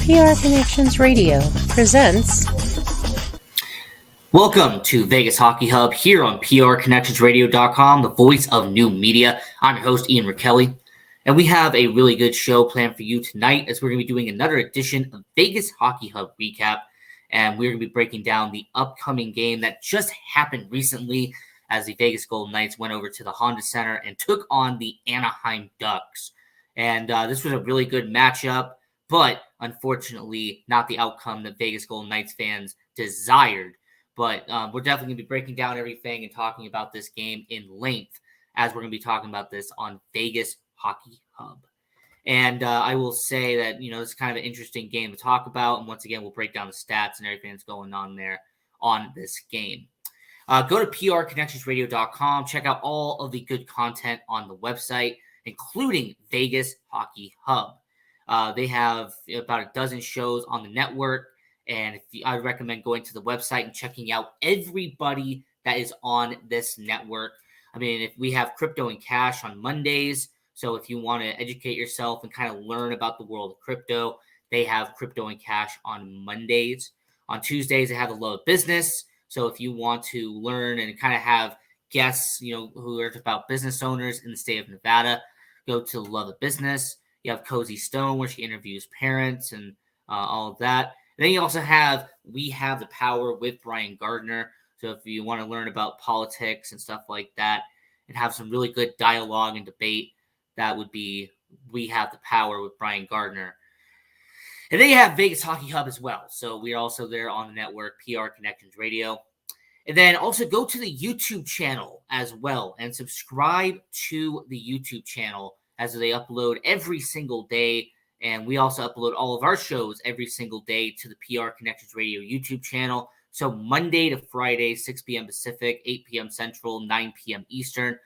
PR Connections Radio presents. Welcome to Vegas Hockey Hub here on PRConnectionsRadio.com, the voice of new media. I'm your host, Ian Rachiele, and we have a really good show planned for you tonight as we're going to be doing another edition of Vegas Hockey Hub Recap, and we're going to be breaking down the upcoming game that just happened recently as the Vegas Golden Knights went over to the Honda Center and took on the Anaheim Ducks. And this was a really good matchup, but unfortunately not the outcome that Vegas Golden Knights fans desired. But we're definitely going to be breaking down everything and talking about this game in length as we're going to be talking about this on Vegas Hockey Hub. And I will say that, it's kind of an interesting game to talk about. And once again, we'll break down the stats and everything that's going on there on this game. Go to PRConnectionsRadio.com. Check out all of the good content on the website, including Vegas Hockey Hub. They have about a dozen shows on the network, and I recommend going to the website and checking out everybody that is on this network. I mean, if we have Crypto and Cash on Mondays, so if you want to educate yourself and kind of learn about the world of crypto, they have Crypto and Cash on Mondays. On Tuesdays, they have the Love of Business. So if you want to learn and kind of have guests, who are about business owners in the state of Nevada, go to Love of Business. You have Cozy Stone, where she interviews parents and all of that. And then you also have We Have the Power with Brian Gardner. So if you want to learn about politics and stuff like that and have some really good dialogue and debate, that would be We Have the Power with Brian Gardner. And then you have Vegas Hockey Hub as well. So we are also there on the network, PR Connections Radio. And then also go to the YouTube channel as well and subscribe to the YouTube channel as they upload every single day. And we also upload all of our shows every single day to the PR Connections Radio YouTube channel. So Monday to Friday, 6 p.m. Pacific, 8 p.m. Central, 9 p.m. Eastern,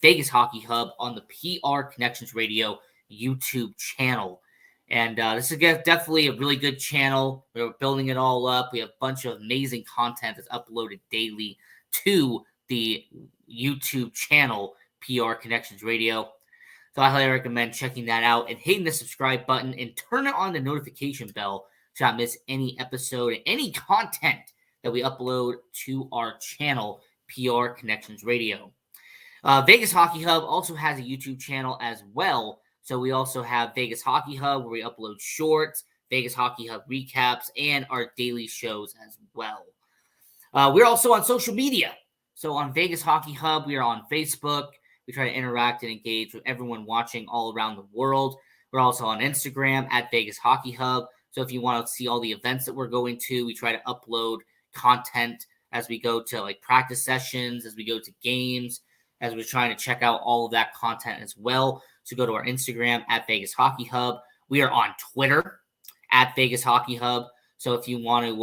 Vegas Hockey Hub on the PR Connections Radio YouTube channel. And this is definitely a really good channel. We're building it all up. We have a bunch of amazing content that's uploaded daily to the YouTube channel, PR Connections Radio. So I highly recommend checking that out and hitting the subscribe button and turn on the notification bell to not miss any episode and any content that we upload to our channel, PR Connections Radio. Vegas Hockey Hub also has a YouTube channel as well. So we also have Vegas Hockey Hub, where we upload shorts, Vegas Hockey Hub recaps, and our daily shows as well. We're also on social media. So on Vegas Hockey Hub, we are on Facebook. We try to interact and engage with everyone watching all around the world. We're also on Instagram at Vegas Hockey Hub. So if you want to see all the events that we're going to, we try to upload content as we go to practice sessions, as we go to games, as we're trying to check out all of that content as well. So go to our Instagram at Vegas Hockey Hub. We are on Twitter at Vegas Hockey Hub. So if you want to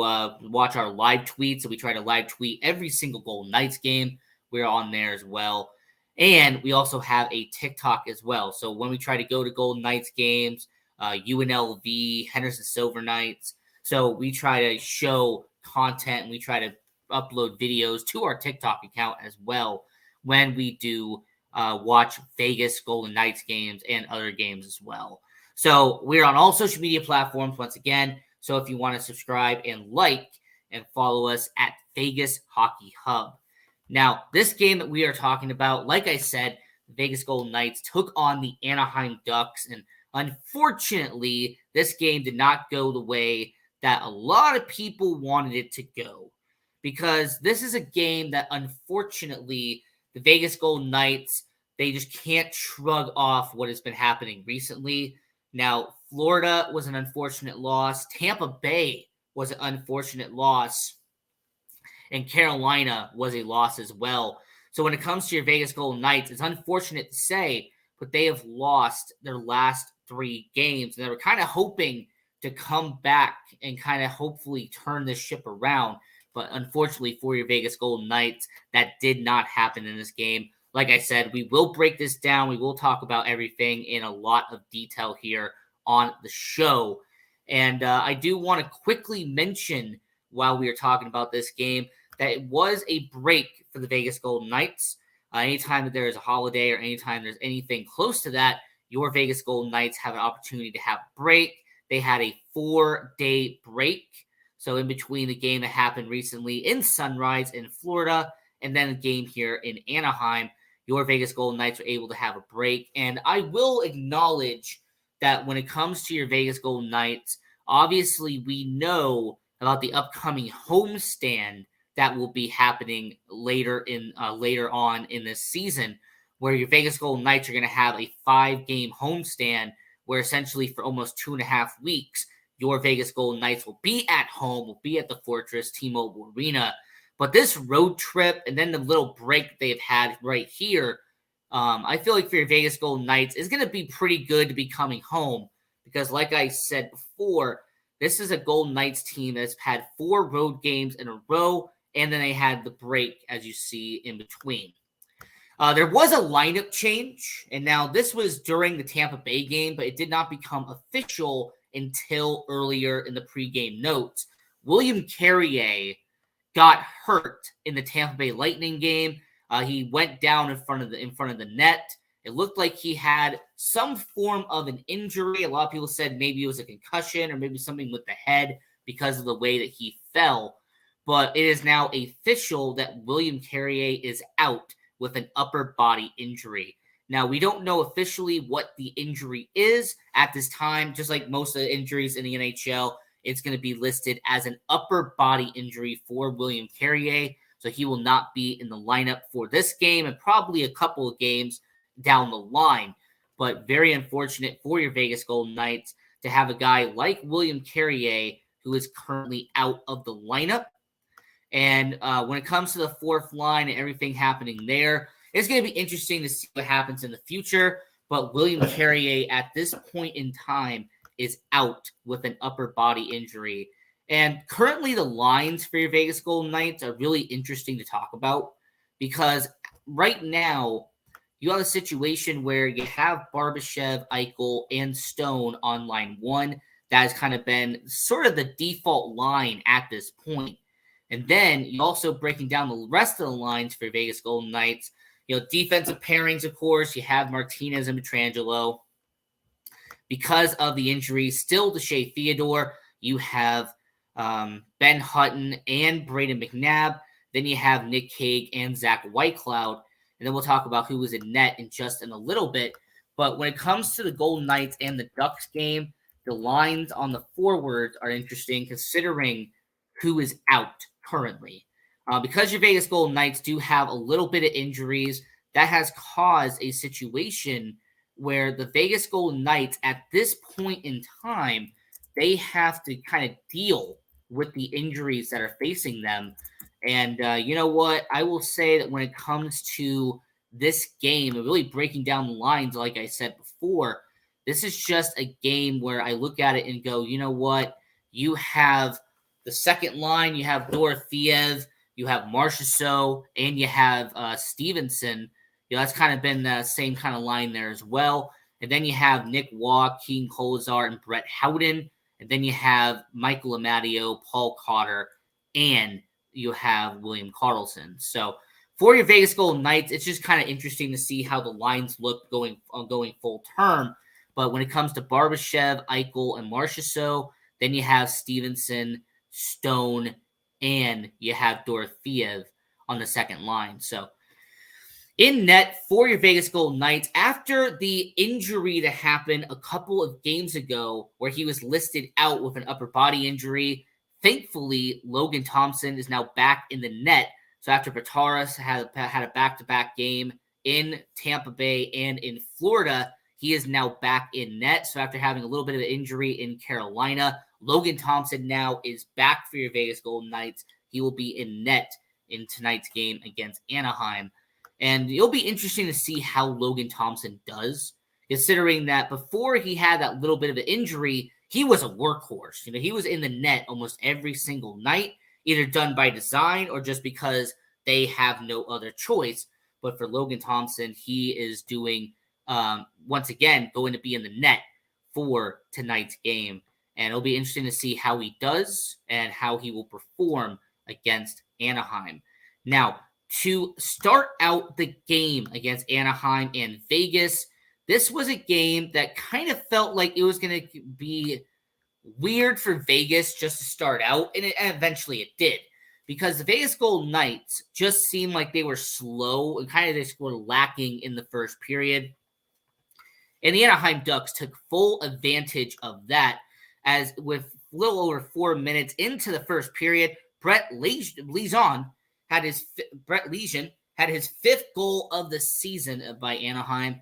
watch our live tweets, so we try to live tweet every single Golden Knights game, we're on there as well. And we also have a TikTok as well. So when we try to go to Golden Knights games, UNLV, Henderson Silver Knights, so we try to show content and we try to upload videos to our TikTok account as well when we do watch Vegas Golden Knights games and other games as well. So we're on all social media platforms once again. So if you want to subscribe and like and follow us at Vegas Hockey Hub. Now, this game that we are talking about, like I said, the Vegas Golden Knights took on the Anaheim Ducks. And unfortunately, this game did not go the way that a lot of people wanted it to go. Because this is a game that, unfortunately, the Vegas Golden Knights, they just can't shrug off what has been happening recently. Now, Florida was an unfortunate loss. Tampa Bay was an unfortunate loss. And Carolina was a loss as well. So when it comes to your Vegas Golden Knights, it's unfortunate to say, but they have lost their last 3 games. And they were kind of hoping to come back and kind of hopefully turn this ship around. But unfortunately for your Vegas Golden Knights, that did not happen in this game. Like I said, we will break this down. We will talk about everything in a lot of detail here on the show. And I do want to quickly mention, while we are talking about this game, that it was a break for the Vegas Golden Knights. Anytime that there is a holiday or anytime there's anything close to that, your Vegas Golden Knights have an opportunity to have a break. they had a 4-day break. So in between the game that happened recently in Sunrise in Florida and then the game here in Anaheim, your Vegas Golden Knights were able to have a break. And I will acknowledge that when it comes to your Vegas Golden Knights, obviously we know about the upcoming homestand that will be happening later on in this season, where your Vegas Golden Knights are going to have a 5-game homestand where essentially for almost 2.5 weeks, your Vegas Golden Knights will be at home, will be at the Fortress T-Mobile Arena. But this road trip and then the little break they've had right here, I feel like for your Vegas Golden Knights is going to be pretty good to be coming home because, like I said before, this is a Golden Knights team that's had 4 road games in a row, and then they had the break, as you see, in between. There was a lineup change, and now this was during the Tampa Bay game, but it did not become official until earlier in the pregame notes. William Carrier got hurt in the Tampa Bay Lightning game. He went down in front of the net. It looked like he had some form of an injury. A lot of people said maybe it was a concussion or maybe something with the head because of the way that he fell. But it is now official that William Carrier is out with an upper body injury. Now, we don't know officially what the injury is at this time. Just like most of the injuries in the NHL, it's going to be listed as an upper body injury for William Carrier. So he will not be in the lineup for this game and probably a couple of games down the line. But very unfortunate for your Vegas Golden Knights to have a guy like William Carrier who is currently out of the lineup. And when it comes to the fourth line and everything happening there, it's going to be interesting to see what happens in the future. But William Carrier at this point in time is out with an upper body injury. And currently the lines for your Vegas Golden Knights are really interesting to talk about because right now you have a situation where you have Barbashev, Eichel, and Stone on line 1. That has kind of been sort of the default line at this point. And then you also breaking down the rest of the lines for Vegas Golden Knights. You know, defensive pairings, of course, you have Martinez and Pietrangelo. Because of the injury, still to Shea Theodore, you have Ben Hutton and Braden McNabb. Then you have Nick Hague and Zach Whitecloud. And then we'll talk about who was in net in just in a little bit. But when it comes to the Golden Knights and the Ducks game, the lines on the forwards are interesting considering who is out currently. Because your Vegas Golden Knights do have a little bit of injuries, that has caused a situation where the Vegas Golden Knights at this point in time, they have to kind of deal with the injuries that are facing them. And you know what? I will say that when it comes to this game and really breaking down the lines, like I said before, this is just a game where I look at it and go, you know what? You have the second line, you have Dorofeev, you have Marchessault, and you have Stevenson. You know, that's kind of been the same kind of line there as well. And then you have Nick Waugh, Keegan Kolesar, and Brett Howden. And then you have Michael Amadio, Paul Cotter, and you have William Karlsson. So for your Vegas Golden Knights, it's just kind of interesting to see how the lines look going full term. But when it comes to Barbashev, Eichel, and Marchessault, then you have Stevenson, Stone, and you have Dorofeev on the second line. So in net for your Vegas Golden Knights, after the injury that happened a couple of games ago where he was listed out with an upper body injury, thankfully, Logan Thompson is now back in the net. So after Bataras had a back-to-back game in Tampa Bay and in Florida, he is now back in net. So after having a little bit of an injury in Carolina, Logan Thompson now is back for your Vegas Golden Knights. He will be in net in tonight's game against Anaheim. And it'll be interesting to see how Logan Thompson does, considering that before he had that little bit of an injury, he was a workhorse. You know, he was in the net almost every single night, either done by design or just because they have no other choice. But for Logan Thompson, he is doing, once again, going to be in the net for tonight's game. And it'll be interesting to see how he does and how he will perform against Anaheim. Now, to start out the game against Anaheim and Vegas, this was a game that kind of felt like it was going to be weird for Vegas just to start out, and eventually it did. Because the Vegas Golden Knights just seemed like they were slow and kind of just were lacking in the first period. And the Anaheim Ducks took full advantage of that, as with a little over 4 minutes into the first period, Brett Legion had his fifth goal of the season by Anaheim.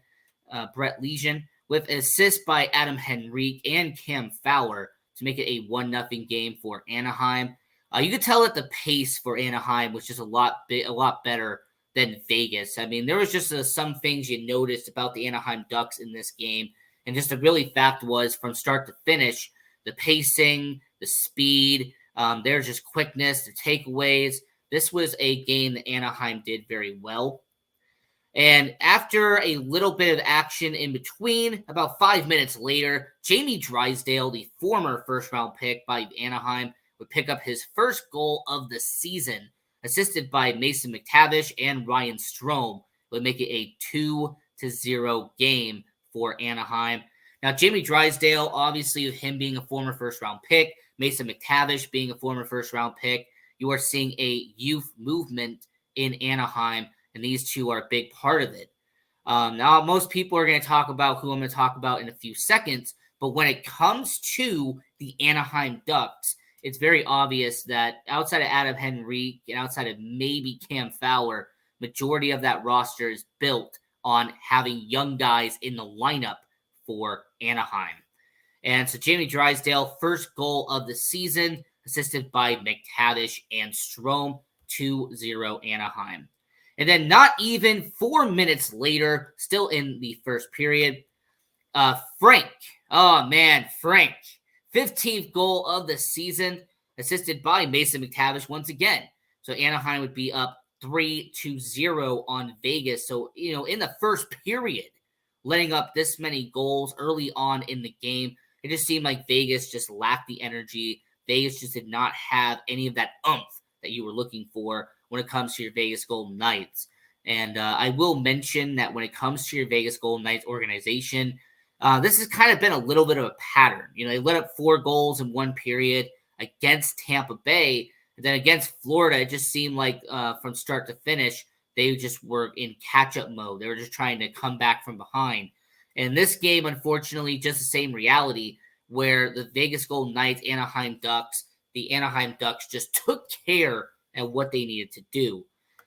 Brett Legion with an assist by Adam Henrique and Cam Fowler to make it a 1-0 game for Anaheim. You could tell that the pace for Anaheim was just a lot better than Vegas. I mean, there was just some things you noticed about the Anaheim Ducks in this game, and just the really fact was from start to finish, the pacing, the speed, there's just quickness, the takeaways. This was a game that Anaheim did very well. And after a little bit of action in between, about 5 minutes later, Jamie Drysdale, the former first-round pick by Anaheim, would pick up his first goal of the season, assisted by Mason McTavish and Ryan Strome, would make it a 2-0 game for Anaheim. Now, Jamie Drysdale, obviously, with him being a former first-round pick, Mason McTavish being a former first-round pick, you are seeing a youth movement in Anaheim, and these two are a big part of it. Now, most people are going to talk about who I'm going to talk about in a few seconds, but when it comes to the Anaheim Ducks, it's very obvious that outside of Adam Henrique and outside of maybe Cam Fowler, majority of that roster is built on having young guys in the lineup for Anaheim. And so Jamie Drysdale, first goal of the season, assisted by McTavish and Strome, 2-0 Anaheim. And then not even 4 minutes later, still in the first period, Frank, 15th goal of the season, assisted by Mason McTavish once again. So Anaheim would be up 3-0 on Vegas. So, in the first period, letting up this many goals early on in the game, it just seemed like Vegas just lacked the energy. Vegas just did not have any of that oomph that you were looking for when it comes to your Vegas Golden Knights. And I will mention that when it comes to your Vegas Golden Knights organization, this has kind of been a little bit of a pattern. They let up 4 goals in one period against Tampa Bay. And then against Florida, it just seemed like from start to finish, they just were in catch-up mode. They were just trying to come back from behind. And this game, unfortunately, just the same reality where the Vegas Golden Knights, the Anaheim Ducks just took care at what they needed to do.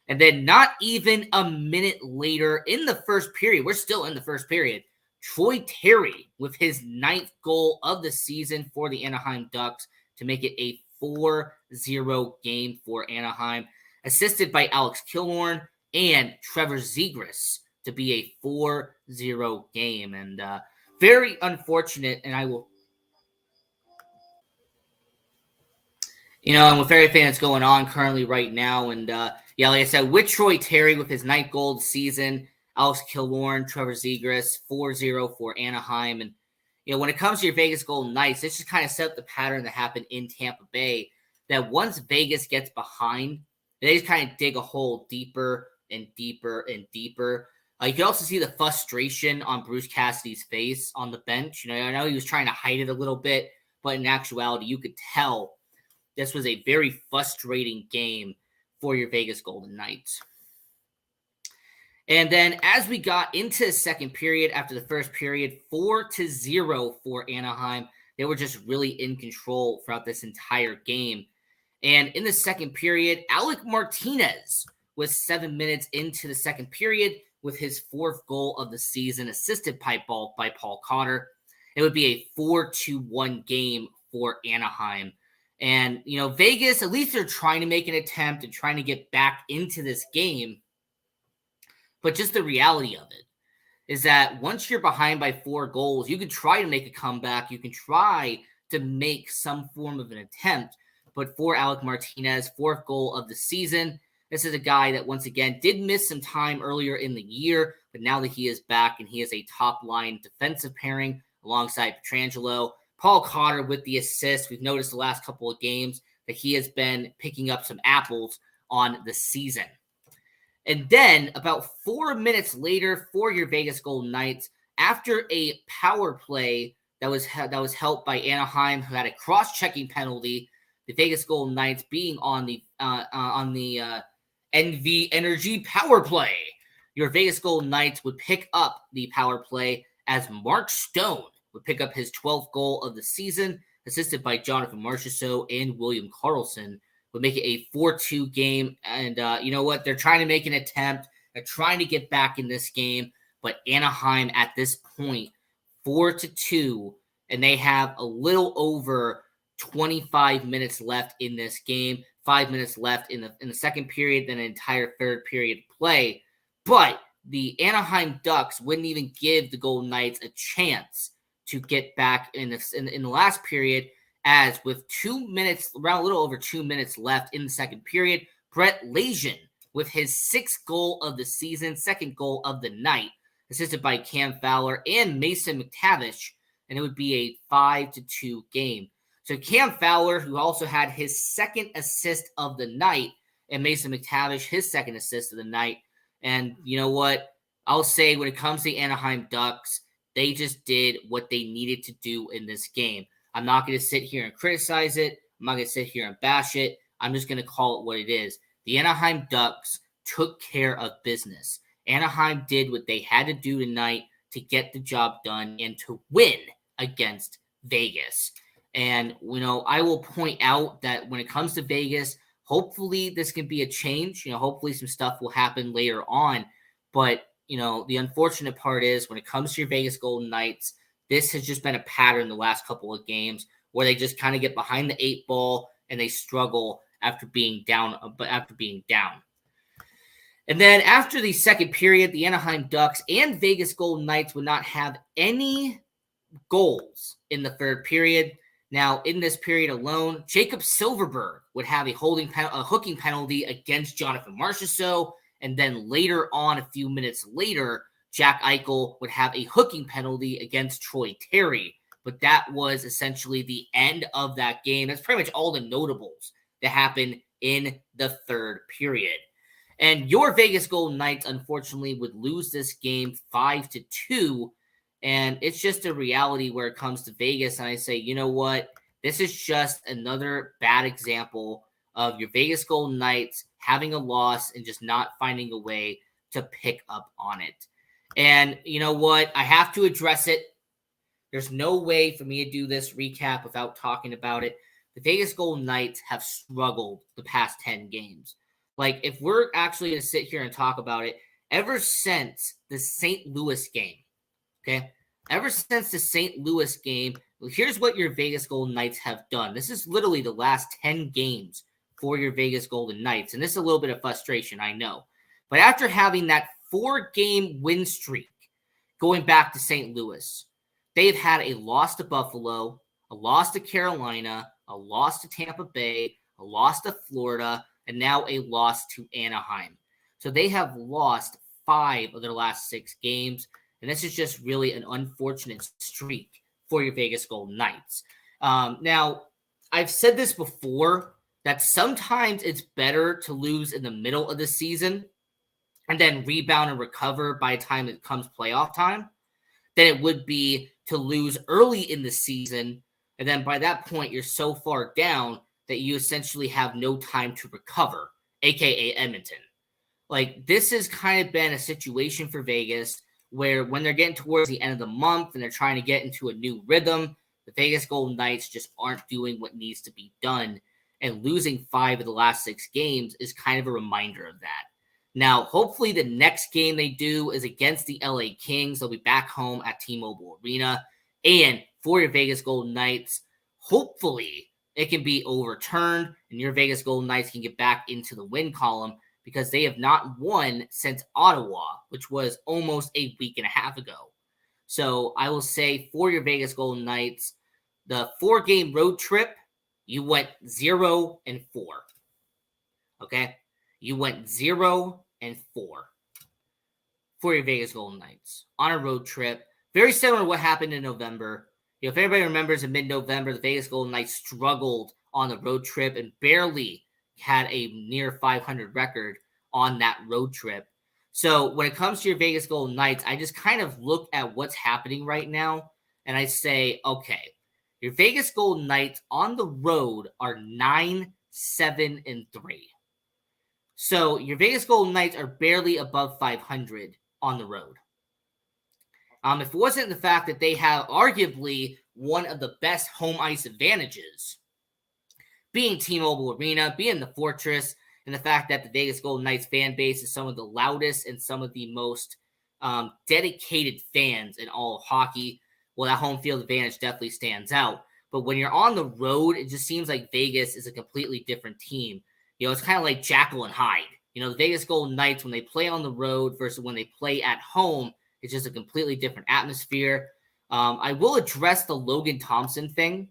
And then not even a minute later in the first period, we're still in the first period, Troy Terry with his 9th goal of the season for the Anaheim Ducks to make it a 4-0 game for Anaheim, assisted by Alex Killorn and Trevor Zegras to be a 4-0 game. And very unfortunate, and I will... and with everything that's going on currently right now, and like I said, with Troy Terry with his 9th goal of the season, Alex Killorn, Trevor Zegras, 4-0 for Anaheim. And, when it comes to your Vegas Golden Knights, this just kind of set up the pattern that happened in Tampa Bay, that once Vegas gets behind, they just kind of dig a hole deeper and deeper and deeper. You can also see the frustration on Bruce Cassidy's face on the bench. I know he was trying to hide it a little bit, but in actuality, you could tell this was a very frustrating game for your Vegas Golden Knights. And then as we got into the second period, after the first period, 4-0 for Anaheim, they were just really in control throughout this entire game. And in the second period, Alec Martinez was 7 minutes into the second period with his 4th goal of the season, assisted by Paul Cotter. It would be a 4-1 game for Anaheim. And, Vegas, at least they're trying to make an attempt and trying to get back into this game. But just the reality of it is that once you're behind by 4 goals, you can try to make a comeback. You can try to make some form of an attempt. But for Alec Martinez, 4th goal of the season, this is a guy that, once again, did miss some time earlier in the year. But now that he is back and he is a top-line defensive pairing alongside Pietrangelo, Paul Cotter with the assist. We've noticed the last couple of games that he has been picking up some apples on the season. And then about 4 minutes later for your Vegas Golden Knights, after a power play that was helped by Anaheim, who had a cross-checking penalty. The Vegas Golden Knights being on the NV Energy power play. Your Vegas Golden Knights would pick up the power play as Mark Stone would pick up his 12th goal of the season, assisted by Jonathan Marchessault and William Karlsson, would make it a 4-2 game. And you know what? They're trying to make an attempt. They're trying to get back in this game. But Anaheim at this point, 4-2, and they have a little over 25 minutes left in this game. 5 minutes left in the second period, then an entire third period play. But the Anaheim Ducks wouldn't even give the Golden Knights a chance to get back in the last period, as with 2 minutes, around a little over 2 minutes left in the second period, Brett Lejeune with his sixth goal of the season, second goal of the night, assisted by Cam Fowler and Mason McTavish, and it would be a 5-2 game. So Cam Fowler, who also had his second assist of the night, and Mason McTavish, his second assist of the night. And you know what? I'll say when it comes to the Anaheim Ducks, they just did what they needed to do in this game. I'm not going to sit here and criticize it. I'm not going to sit here and bash it. I'm just going to call it what it is. The Anaheim Ducks took care of business. Anaheim did what they had to do tonight to get the job done and to win against Vegas. And, you know, I will point out that when it comes to Vegas, hopefully this can be a change. You know, hopefully some stuff will happen later on. But, you know, the unfortunate part is when it comes to your Vegas Golden Knights, this has just been a pattern the last couple of games where they just kind of get behind the eight ball and they struggle after being down. And then after the second period, the Anaheim Ducks and Vegas Golden Knights would not have any goals in the third period. Now, in this period alone, Jacob Silfverberg would have a hooking penalty against Jonathan Marchessault, and then later on, a few minutes later, Jack Eichel would have a hooking penalty against Troy Terry. But that was essentially the end of that game. That's pretty much all the notables that happened in the third period. And your Vegas Golden Knights, unfortunately, would lose this game 5-2. And it's just a reality where it comes to Vegas. And I say, you know what? This is just another bad example of your Vegas Golden Knights having a loss and just not finding a way to pick up on it. And you know what? I have to address it. There's no way for me to do this recap without talking about it. The Vegas Golden Knights have struggled the past 10 games. Like, if we're actually going to sit here and talk about it, ever since the St. Louis game, okay? Ever since the St. Louis game, here's what your Vegas Golden Knights have done. This is literally the last 10 games for your Vegas Golden Knights. And this is a little bit of frustration, I know. But after having that 4-game win streak going back to St. Louis, they've had a loss to Buffalo, a loss to Carolina, a loss to Tampa Bay, a loss to Florida, and now a loss to Anaheim. So they have lost 5 of their last 6 games. And this is just really an unfortunate streak for your Vegas Golden Knights. Now, I've said this before, that sometimes it's better to lose in the middle of the season and then rebound and recover by the time it comes playoff time than it would be to lose early in the season. And then by that point, you're so far down that you essentially have no time to recover, aka Edmonton. Like, this has kind of been a situation for Vegas where when they're getting towards the end of the month and they're trying to get into a new rhythm, the Vegas Golden Knights just aren't doing what needs to be done. And losing 5 of the last 6 games is kind of a reminder of that. Now, hopefully the next game they do is against the LA Kings. They'll be back home at T-Mobile Arena. And for your Vegas Golden Knights, hopefully it can be overturned and your Vegas Golden Knights can get back into the win column, because they have not won since Ottawa, which was almost a week and a half ago. So I will say for your Vegas Golden Knights, the 4-game road trip, you went 0-4. Okay? You went 0-4 for your Vegas Golden Knights on a road trip. Very similar to what happened in November. You know, if anybody remembers in mid-November, the Vegas Golden Knights struggled on the road trip and barely had a near 500 record on that road trip. So when it comes to your Vegas Golden Knights, I just kind of look at what's happening right now, and I say, okay, your Vegas Golden Knights on the road are 9-7-3. So your Vegas Golden Knights are barely above 500 on the road. If it wasn't the fact that they have arguably one of the best home ice advantages, being T-Mobile Arena, being the Fortress, and the fact that the Vegas Golden Knights fan base is some of the loudest and some of the most dedicated fans in all of hockey, well, that home field advantage definitely stands out. But when you're on the road, it just seems like Vegas is a completely different team. It's kind of like Jekyll and Hyde. The Vegas Golden Knights, when they play on the road versus when they play at home, it's just a completely different atmosphere. I will address the Logan Thompson thing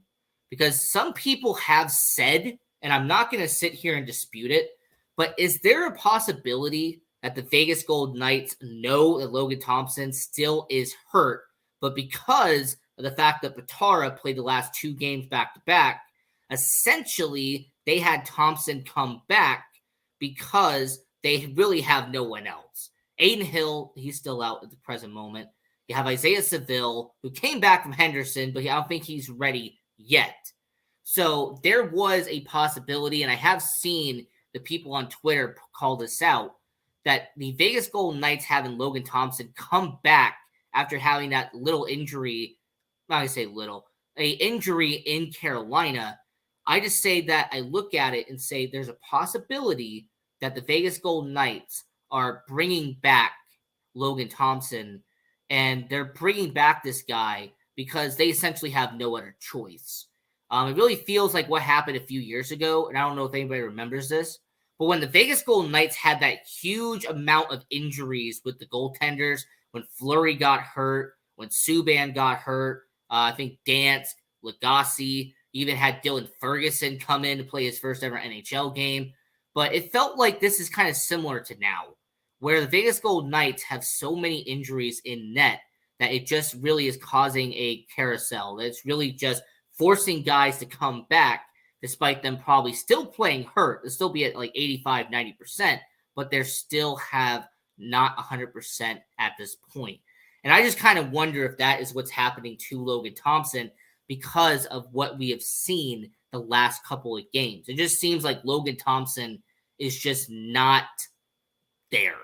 because some people have said, and I'm not going to sit here and dispute it, but is there a possibility that the Vegas Golden Knights know that Logan Thompson still is hurt, but because of the fact that Batara played the last 2 games back-to-back, essentially they had Thompson come back because they really have no one else. Aiden Hill, he's still out at the present moment. You have Isaiah Seville, who came back from Henderson, but I don't think he's ready yet. So there was a possibility, and I have seen the people on Twitter call this out, that the Vegas Golden Knights having Logan Thompson come back after having that little injury, not going to say little, a injury in Carolina. I just say that I look at it and say there's a possibility that the Vegas Golden Knights are bringing back Logan Thompson, and they're bringing back this guy because they essentially have no other choice. It really feels like what happened a few years ago, and I don't know if anybody remembers this, but when the Vegas Golden Knights had that huge amount of injuries with the goaltenders, when Fleury got hurt, when Subban got hurt, I think Dance, Lagasse, even had Dylan Ferguson come in to play his first ever NHL game. But it felt like this is kind of similar to now, where the Vegas Golden Knights have so many injuries in net that it just really is causing a carousel. It's really just forcing guys to come back despite them probably still playing hurt. They'll still be at like 85, 90%, but they still have not 100% at this point. And I just kind of wonder if that is what's happening to Logan Thompson because of what we have seen the last couple of games. It just seems like Logan Thompson is just not there.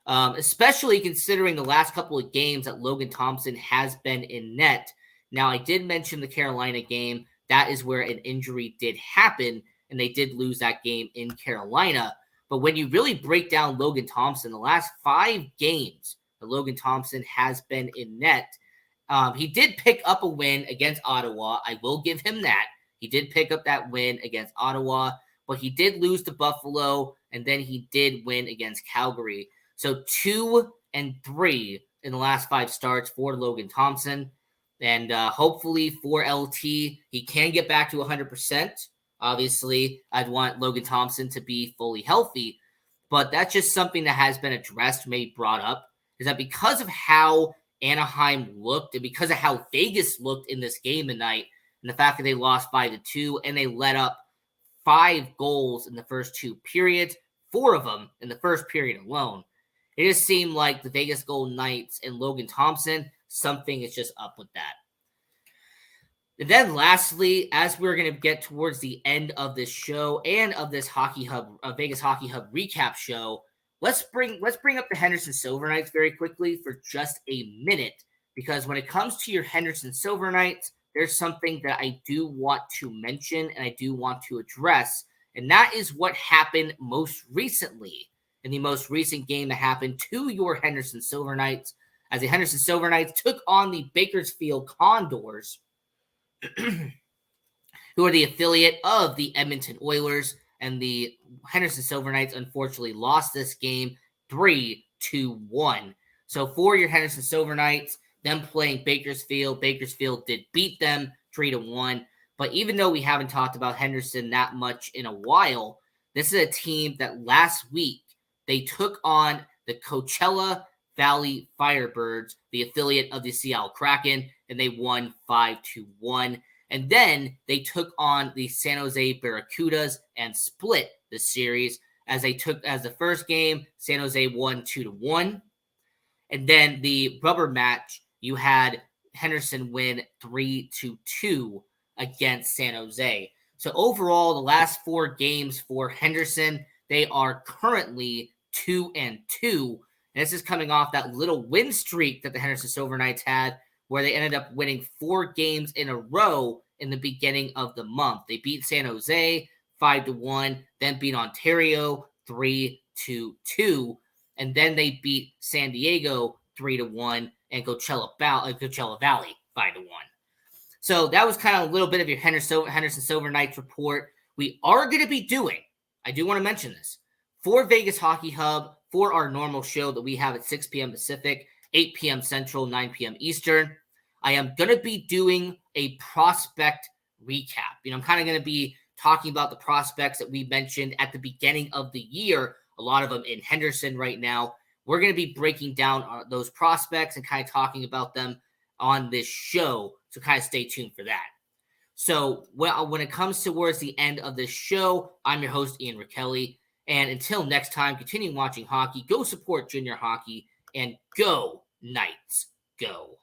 Especially considering the last couple of games that Logan Thompson has been in net. Now, I did mention the Carolina game. That is where an injury did happen, and they did lose that game in Carolina. But when you really break down Logan Thompson, the last 5 games that Logan Thompson has been in net, he did pick up a win against Ottawa. I will give him that. He did pick up that win against Ottawa, but he did lose to Buffalo, and then he did win against Calgary. So 2-3 in the last 5 starts for Logan Thompson. And hopefully for LT, he can get back to 100%. Obviously, I'd want Logan Thompson to be fully healthy. But that's just something that has been addressed, maybe brought up, is that because of how Anaheim looked and because of how Vegas looked in this game tonight, and the fact that they lost 5-2 and they let up 5 goals in the first 2 periods, 4 of them in the first period alone, it just seemed like the Vegas Golden Knights and Logan Thompson, something is just up with that. And then lastly, as we're going to get towards the end of this show and of this Hockey Hub, Vegas Hockey Hub recap show, let's bring up the Henderson Silver Knights very quickly for just a minute, because when it comes to your Henderson Silver Knights, there's something that I do want to mention and I do want to address, and that is what happened most recently in the most recent game that happened to your Henderson Silver Knights, as the Henderson Silver Knights took on the Bakersfield Condors, who are the affiliate of the Edmonton Oilers, and the Henderson Silver Knights unfortunately lost this game 3-1. So for your Henderson Silver Knights, them playing Bakersfield did beat them 3-1. But even though we haven't talked about Henderson that much in a while, this is a team that last week they took on the Coachella Valley Firebirds, the affiliate of the Seattle Kraken, and they won 5-1. And then they took on the San Jose Barracudas and split the series, as the first game, San Jose won 2-1. And then the rubber match, you had Henderson win 3-2 against San Jose. So overall, the last 4 games for Henderson, they are currently 2-2. And this is coming off that little win streak that the Henderson Silver Knights had, where they ended up winning 4 games in a row in the beginning of the month. They beat San Jose 5-1, then beat Ontario 3-2, and then they beat San Diego 3-1 and Coachella Valley 5-1. So that was kind of a little bit of your Henderson Silver Knights report. We are going to be doing, I do want to mention this, for Vegas Hockey Hub, for our normal show that we have at 6 p.m. Pacific, 8 p.m. Central, 9 p.m. Eastern. I am going to be doing a prospect recap. I'm kind of going to be talking about the prospects that we mentioned at the beginning of the year, a lot of them in Henderson right now. We're going to be breaking down those prospects and kind of talking about them on this show, so kind of stay tuned for that. So when it comes towards the end of this show, I'm your host, Ian Rachiele, and until next time, continue watching hockey, go support junior hockey, and go Knights, go.